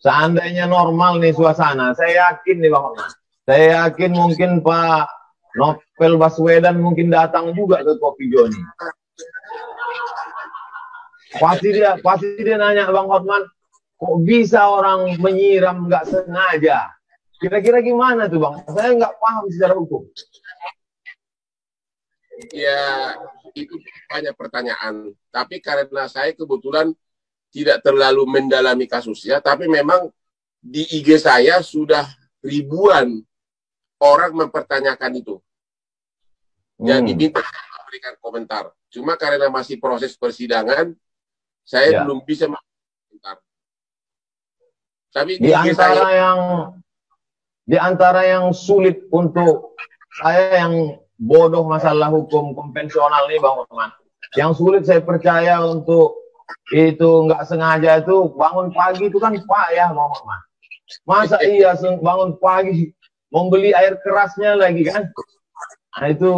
seandainya normal nih suasana, saya yakin nih Bang Hotman. Saya yakin mungkin Pak Novel Baswedan mungkin datang juga ke Kopi Joni. Pasti dia nanya Bang Hotman, kok bisa orang menyiram nggak sengaja? Kira-kira gimana tuh Bang? Saya nggak paham secara hukum. Ya, itu banyak pertanyaan. Tapi karena saya kebetulan tidak terlalu mendalami kasusnya, tapi memang di IG saya sudah ribuan orang mempertanyakan itu. Dan diminta memberikan komentar. Cuma karena masih proses persidangan, saya belum bisa komentar. Tapi di antara yang sulit untuk saya yang bodoh masalah hukum konvensional nih Bang Hotman. Yang sulit saya percaya untuk itu nggak sengaja itu bangun pagi itu kan payah Bang Hotman. Masa iya bangun pagi membeli air kerasnya lagi kan? Nah itu,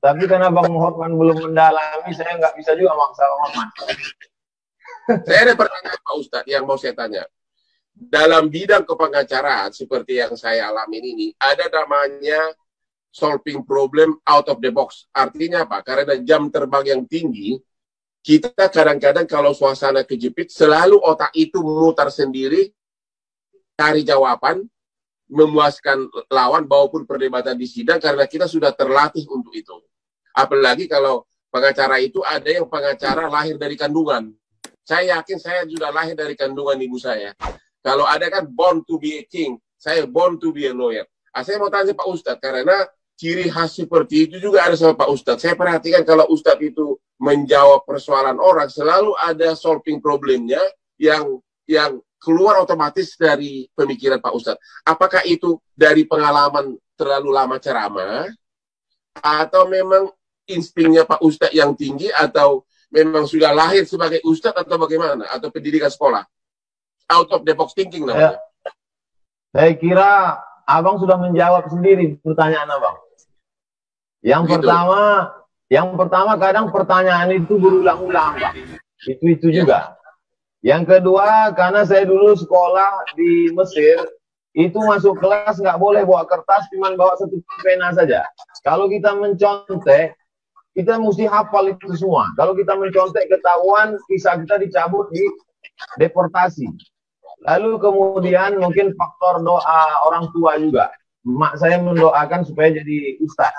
tapi karena Bang Hotman belum mendalami, saya nggak bisa juga maksa Bang Hotman. Saya ada pertanyaan Pak Ustadz yang mau saya tanya. Dalam bidang kepengacaraan seperti yang saya alami ini, ada namanya solving problem out of the box. Artinya apa? Karena jam terbang yang tinggi, kita kadang-kadang kalau suasana kejepit, selalu otak itu memutar sendiri, cari jawaban, memuaskan lawan maupun perdebatan di sidang karena kita sudah terlatih untuk itu. Apalagi kalau pengacara itu ada yang pengacara lahir dari kandungan. Saya yakin saya sudah lahir dari kandungan ibu saya. Kalau ada kan born to be a king, saya born to be a lawyer. Saya mau tanya Pak Ustadz karena ciri khas seperti itu juga ada sama Pak Ustadz. Saya perhatikan kalau Ustadz itu menjawab persoalan orang selalu ada solving problemnya yang keluar otomatis dari pemikiran Pak Ustadz. Apakah itu dari pengalaman terlalu lama ceramah, atau memang instingnya Pak Ustadz yang tinggi, atau memang sudah lahir sebagai Ustadz, atau bagaimana? Atau pendidikan sekolah? Out of the box thinking namanya. Saya kira Abang sudah menjawab sendiri pertanyaan Abang. Yang pertama kadang pertanyaan itu berulang-ulang, Pak. Itu juga. Yang kedua, karena saya dulu sekolah di Mesir, itu masuk kelas nggak boleh bawa kertas, cuma bawa satu pena saja. Kalau kita mencontek, kita mesti hafal itu semua. Kalau kita mencontek, ketahuan, visa kita dicabut, di deportasi. Lalu kemudian mungkin faktor doa orang tua juga. Mak saya mendoakan supaya jadi ustaz.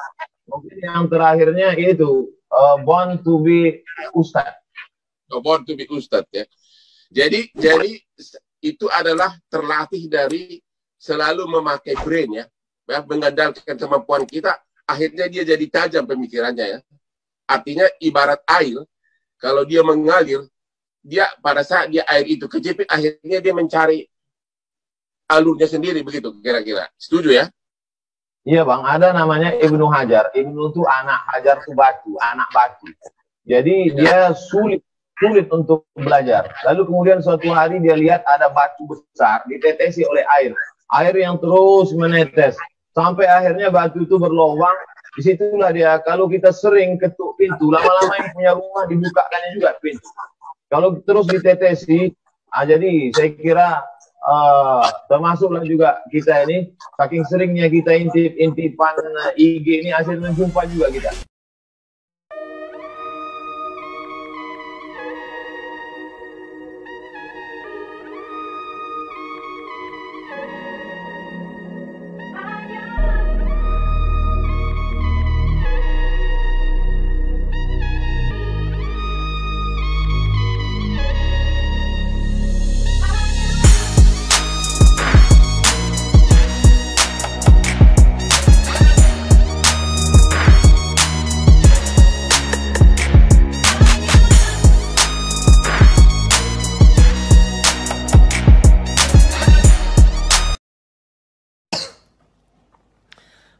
Mungkin yang terakhirnya itu, born to be ustaz. Born to be ustaz ya. Jadi itu adalah terlatih dari selalu memakai brain ya, mengandalkan kemampuan kita, akhirnya dia jadi tajam pemikirannya ya. Artinya ibarat air, kalau dia mengalir, dia pada saat dia air itu kejepit, akhirnya dia mencari alurnya sendiri, begitu kira-kira. Setuju ya? Iya Bang, ada namanya Ibnu Hajar. Ibnu itu anak, Hajar itu batu, anak batu. Jadi dia sulit untuk belajar. Lalu kemudian suatu hari dia lihat ada batu besar ditetesi oleh air. Air yang terus menetes. Sampai akhirnya batu itu berlubang. Disitulah dia, kalau kita sering ketuk pintu, lama-lama yang punya rumah dibukakannya juga pintu. Kalau terus ditetesi, jadi saya kira termasuklah juga kita ini, saking seringnya kita intip-intipan IG ini, akhirnya jumpa juga kita.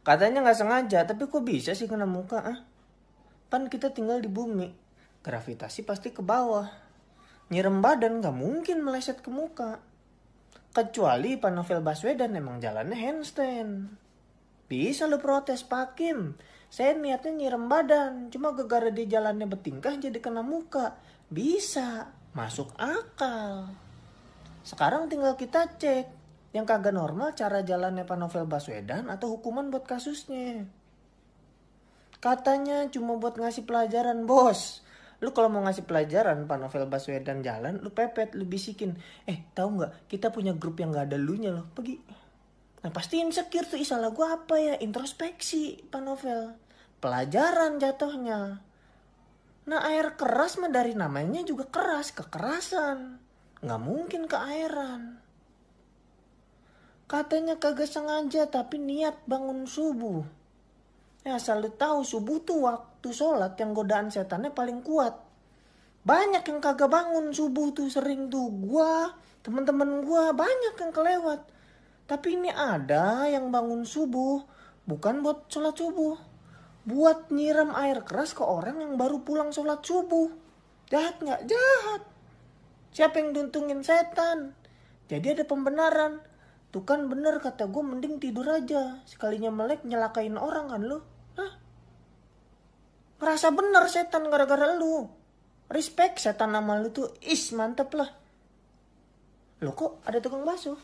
Katanya nggak sengaja, tapi kok bisa sih kena muka? Pan kita tinggal di bumi, gravitasi pasti ke bawah. Nyirem badan nggak mungkin meleset ke muka. Kecuali Pak Novel Baswedan emang jalannya handstand. Bisa lo protes Pak Kim. Saya niatnya nyirem badan, cuma gara-gara dia jalannya bertingkah jadi kena muka. Bisa, masuk akal. Sekarang tinggal kita cek. Yang kagak normal cara jalannya Pak Novel Baswedan atau hukuman buat kasusnya. Katanya cuma buat ngasih pelajaran, bos. Lu kalau mau ngasih pelajaran Pak Novel Baswedan jalan, lu pepet, lu bisikin. Tahu nggak? Kita punya grup yang nggak ada lunya loh. Pergi. Nah pasti insecure tuh, salah gue apa ya? Introspeksi Pak Novel. Pelajaran jatuhnya. Nah air keras mah dari namanya juga keras, kekerasan. Nggak mungkin keairan. Katanya kagak sengaja tapi niat bangun subuh. Ya asal lu tahu subuh tuh waktu sholat yang godaan setannya paling kuat. Banyak yang kagak bangun subuh tuh, sering tuh gua, temen-temen gua banyak yang kelewat. Tapi ini ada yang bangun subuh bukan buat sholat subuh, buat nyiram air keras ke orang yang baru pulang sholat subuh. Jahat nggak? Jahat. Siapa yang duntungin setan? Jadi ada pembenaran. Tuh kan bener kata gue, mending tidur aja. Sekalinya melek nyelakain orang kan lu. Hah? Ngerasa bener setan gara-gara lu. Respect setan sama lu tuh. Mantep lah. Loh kok ada tukang bakso?